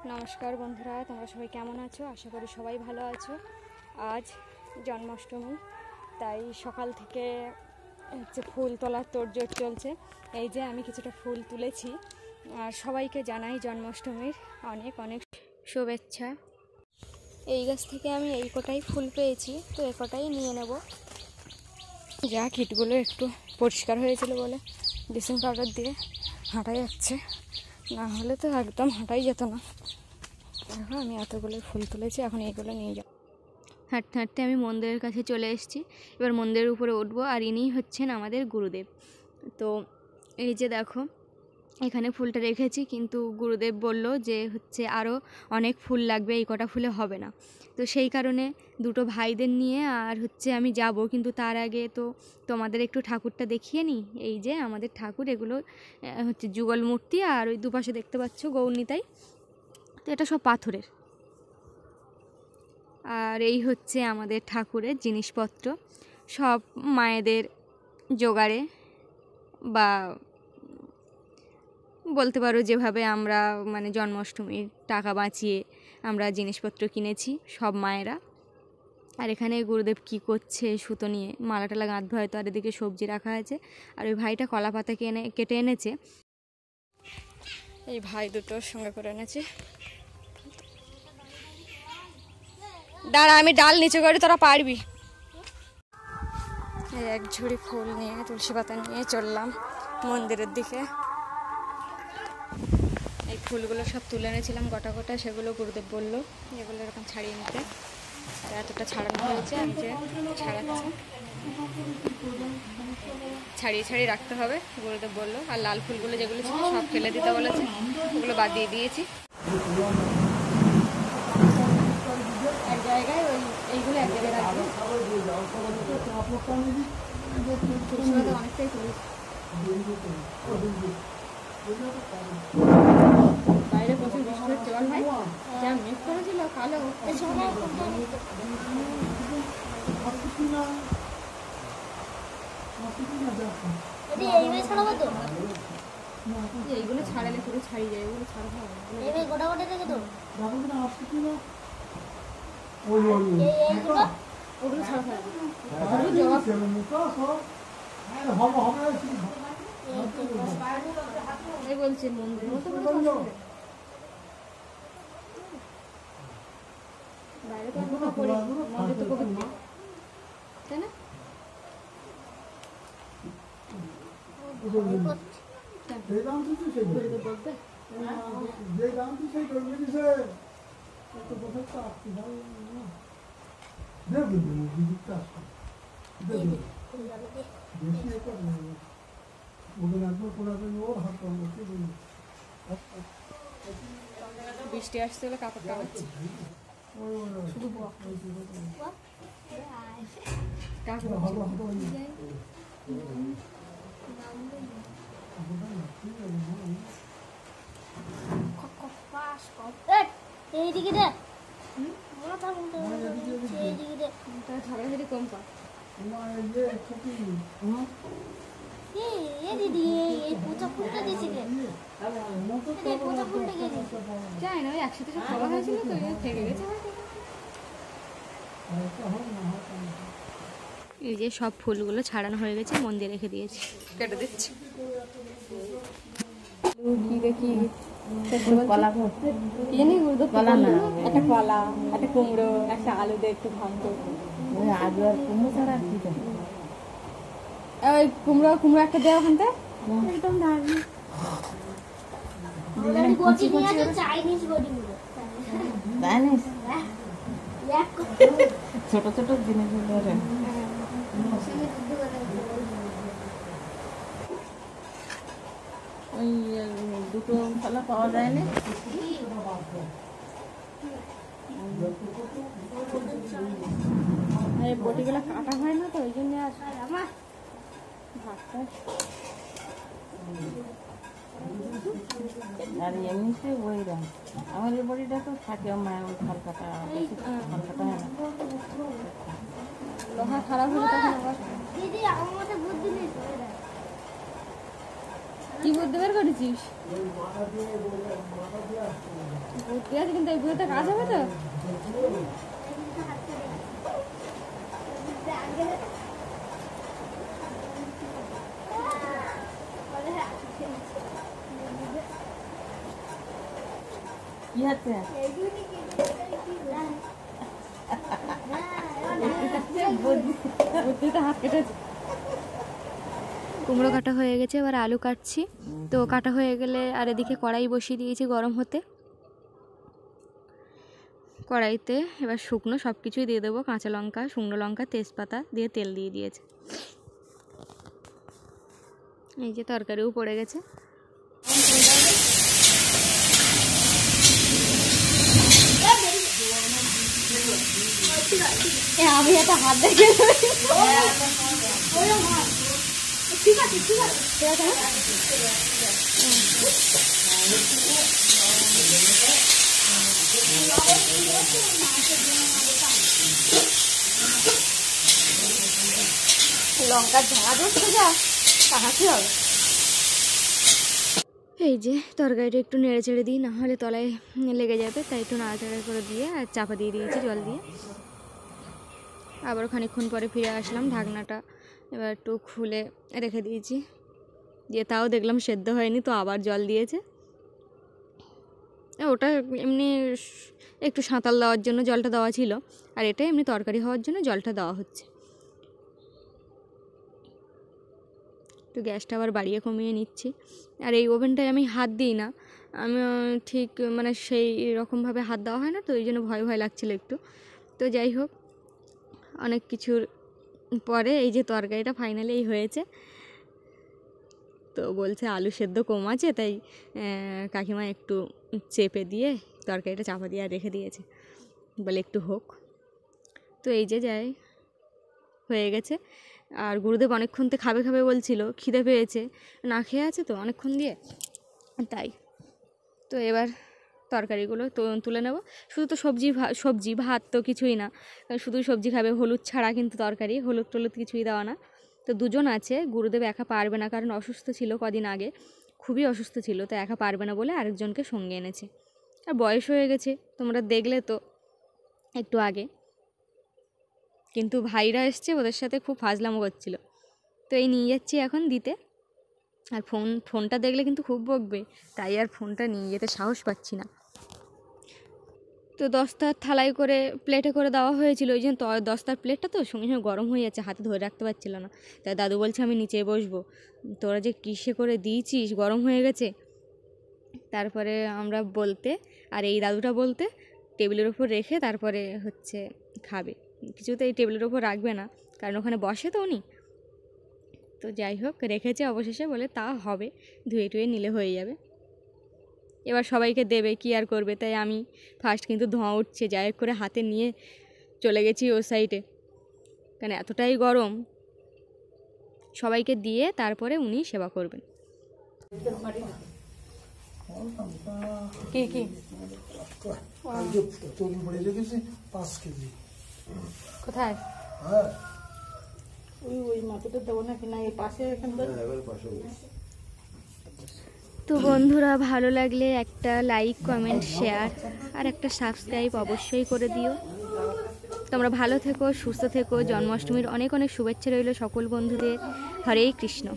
नमस्कार बंधुरा तुम्हारा सबाई केमन आछो आशा करी सबाई भालो आछो। आज जन्माष्टमी ताई सकाल थेके फुल तोलार तोड़जोड़ चलছে। এই যে আমি কিছুটা ফুল তুলেছি আর সবাইকে জানাই জন্মাষ্টমীর অনেক অনেক শুভেচ্ছা। এই গাছ থেকে আমি এই কটাই ফুল পেয়েছি, তো এই কটাই নিয়ে নেব। যা কিটগুলো একটু পরিষ্কার হয়েছিল বলে ব্লিচিং পাউডার দিয়ে হাঁটা যাচ্ছে, না হলে তো একদম হাঁটাই যেত না। দেখো আমি এতগুলো ফুল তুলেছি, এখন এইগুলো নিয়ে যাব। হাঁটতে হাঁটতে আমি মন্দিরের কাছে চলে এসেছি। এবার মন্দিরের উপরে উঠবো, আর ইনিই হচ্ছেন আমাদের গুরুদেব। তো এই যে দেখো এখানে ফুলটা রেখেছি, কিন্তু গুরুদেব বলল যে আরও অনেক ফুল লাগবে, এই কটা ফুলে হবে না। তো সেই কারণে দুটো ভাইদের নিয়ে আর আমি যাব, কিন্তু তার আগে তো তোমাদের একটু ঠাকুরটা দেখিয়ে নিই। এই যে আমাদের ঠাকুর, এগুলো যুগল মূর্তি, আর ওই দুপাশে দেখতে পাচ্ছ গৌরনিতাই, তো এটা সব পাথরের। আর এই আমাদের ঠাকুরের জিনিসপত্র, সব মায়েদের জোগাড়ে, বা বলতে পারো যেভাবে আমরা জন্মাষ্টমীর টাকা বাঁচিয়ে আমরা জিনিসপত্র কিনেছি সব মায়েরা। আর এখানে গুরুদেব কি করছে, সুতো নিয়ে মালা টালা গাঁথবে হয়তো। আর এদিকে সবজি রাখা আছে, আর ওই ভাইটা কলা পাতা কেটে এনেছে, এই ভাই দুটোর সঙ্গে করে এনেছে। দাঁড়া আমি ডাল নিচে করি, তোরা পারবি। এই এক ঝুড়ি ফুল নিয়ে, তুলসী পাতা নিয়ে চললাম মন্দিরের দিকে। এই ফুলগুলো সব তুলে এনেছিলাম গোটা গোটা, সেগুলো গুরুদেব বললো এগুলো এরকম ছাড়িয়ে নিতে। এতটা ছাড়ানো হয়েছে, আমি যে ছাড়াচ্ছি, ছাড়িয়ে ছাড়িয়ে রাখতে হবে গুরুদেব বললো। আর লাল ফুলগুলো যেগুলো ছিল সব ফেলে দিতে বলেছে, ওগুলো বাদ দিয়ে দিয়েছি এক জায়গায়। এইগুলো এক জায়গায় রাখবো। অনেকটাই তুলেছি, বাইরে প্রচুর বৃষ্টি হচ্ছে। ভাই যা মেঘ করেছিল কালো, এইগুলো ছাড়ালে পুরো ছাড়িয়ে যায়, এগুলো ছাড়া হবে গোটা গোটা থেকে। তো ওগুলো ছাড়া হবে বলছে মন্দির বাইরে তো মন্দির তো পবিত্র, তাই না? বৃষ্টি আসছে বলে কাপড় কামাচ্ছে, এইদিকে দে ঝাড়াঝাড়ি কম পা। জানি না, ওই একসাথে সব খোলা হয়েছিল তো থেকে গেছে। এই যে সব ফুলগুলো ছাড়ানো হয়ে গেছে, মন্দিরে রেখে দিয়েছি, কেটে দিচ্ছি। কি দেখি একটা কলা, একটা কুমড়ো, একটা আলু দিয়ে একটু ভাঙতো। ওই কুমড়ো কুমড়ো একটা দেওয়া ওখানতে একদম ছোট ছোট জিনিসগুলো ওই দুটো ফলা পাওয়া যায় না। আরে বটিগুলো কাটা হয় না তো, ওই জন্য আর ভাতটা। আর এমনিতে ওই আমার এই বড়িটা তো থাকে, মায়ের ওই হালকাটা হালকাটা হয় না। লোহা খারাপ হলে তখন আবার কি বুদ্ধি বের করেছিস? বুদ্ধি ঠিক আছে, কিন্তু এই বুঝতে কাজ হবে তো? কি হচ্ছে? হাত কেটেছে। কুমড়ো কাটা হয়ে গেছে, এবার আলু কাটছি। তো কাটা হয়ে গেলে আর এদিকে কড়াই বসিয়ে দিয়েছি গরম হতে। কড়াইতে এবার শুকনো সব কিছুই দিয়ে দেবো, কাঁচা লঙ্কা, শুকনো লঙ্কা, তেজপাতা দিয়ে তেল দিয়ে দিয়েছে। এই যে তরকারিও পড়ে গেছে। আমি একটা হাত দেখে ঠিক আছে ঠিক আছে ঠিক আছে। লঙ্কার ঝাঁজ হচ্ছে যা তাহাতে হবে। এই যে তরকারিটা একটু নেড়ে চেড়ে দিই, না হলে তলায় লেগে যাবে, তাই একটু নাড়াচাড়া করে দিয়ে আর চাপা দিয়ে দিয়েছি জল দিয়ে। আবার খানিকক্ষণ পরে ফিরে আসলাম, ঢাকনাটা এবার একটু খুলে রেখে দিয়েছি, দিয়ে তাও দেখলাম সেদ্ধ হয়নি, তো আবার জল দিয়েছে। ওটা এমনি একটু সাঁতাল দেওয়ার জন্য জলটা দেওয়া ছিল, আর এটা এমনি তরকারি হওয়ার জন্য জলটা দেওয়া হচ্ছে। একটু গ্যাসটা আবার বাড়িয়ে কমিয়ে নিচ্ছি। আর এই ওভেনটায় আমি হাত দিই না, আমি ঠিক মানে সেই রকমভাবে হাত দেওয়া হয় না, তো এই জন্য ভয় ভয় লাগছিলো একটু। তো যাই হোক, অনেক কিছুর পরে এই যে তরকারিটা ফাইনালি হয়েছে। তো বলছে আলু সেদ্ধ কম আছে, তাই কাকিমা একটু চেপে দিয়ে তরকারিটা চাপা দিয়ে রেখে দিয়েছে, বলে একটু হোক। তো এই যে যাই হয়ে গেছে। আর গুরুদেব অনেকক্ষণ তো খাবে খাবে বলছিল, খিদে পেয়েছে, না খেয়ে আছে তো অনেকক্ষণ দিয়ে, তাই। তো এবার তরকারিগুলো তো তুলে নেব। শুধু তো সবজি ভাত তো কিছুই না, শুধু সবজি খাবে, হলুদ ছাড়া কিন্তু তরকারি, হলুদ টলুদ কিছুই দেওয়া না। তো দুজন আছে, গুরুদেব একা পারবে না, কারণ অসুস্থ ছিল কদিন আগে, খুবই অসুস্থ ছিল, তো একা পারবে না বলে আরেকজনকে সঙ্গে এনেছে। আর বয়স হয়ে গেছে, তোমরা দেখলে তো একটু আগে, কিন্তু ভাইরা এসছে, ওদের সাথে খুব ফাজলামো করছিল। তো এই নিয়ে যাচ্ছি এখন দিতে। আর ফোনটা দেখলে কিন্তু খুব বকবে, তাই আর ফোনটা নিয়ে যেতে সাহস পাচ্ছি না। তো দস্তার থালায় করে প্লেটে করে দেওয়া হয়েছিল, ওই জন্য দস্তার প্লেটটা তো সঙ্গে সঙ্গে গরম হয়ে যাচ্ছে, হাতে ধরে রাখতে পারছিল না। তাই দাদু বলছে আমি নিচে বসবো, তোরা যে কিসে করে দিয়েছিস, গরম হয়ে গেছে। তারপরে আমরা বলতে, আর এই দাদুটা বলতে, টেবিলের ওপর রেখে তারপরে হচ্ছে খাবে, কিছুতে এই টেবিলের ওপর রাখবে না, কারণ ওখানে বসে তো উনি। তো যাই হোক, রেখেছে অবশেষে, বলে তা হবে, ধুয়ে টুয়ে নিলে হয়ে যাবে। এবার সবাইকে দেবে, কি আর করবে, তাই আমি ফার্স্ট কিন্তু ধোঁয়া উঠছে, যাই হোক করে হাতে নিয়ে চলে গেছি ও সাইডে, কারণ এতটাই গরম। সবাইকে দিয়ে তারপরে উনি সেবা করবেন। কি কি কোথায়? তো বন্ধুরা, ভালো লাগলে একটা লাইক, কমেন্ট, শেয়ার আর একটা সাবস্ক্রাইব অবশ্যই করে দিও। তোমরা ভালো থেকো, সুস্থ থেকো। জন্মাষ্টমীর অনেক অনেক শুভেচ্ছা রইল সকল বন্ধুদের। হরে কৃষ্ণ।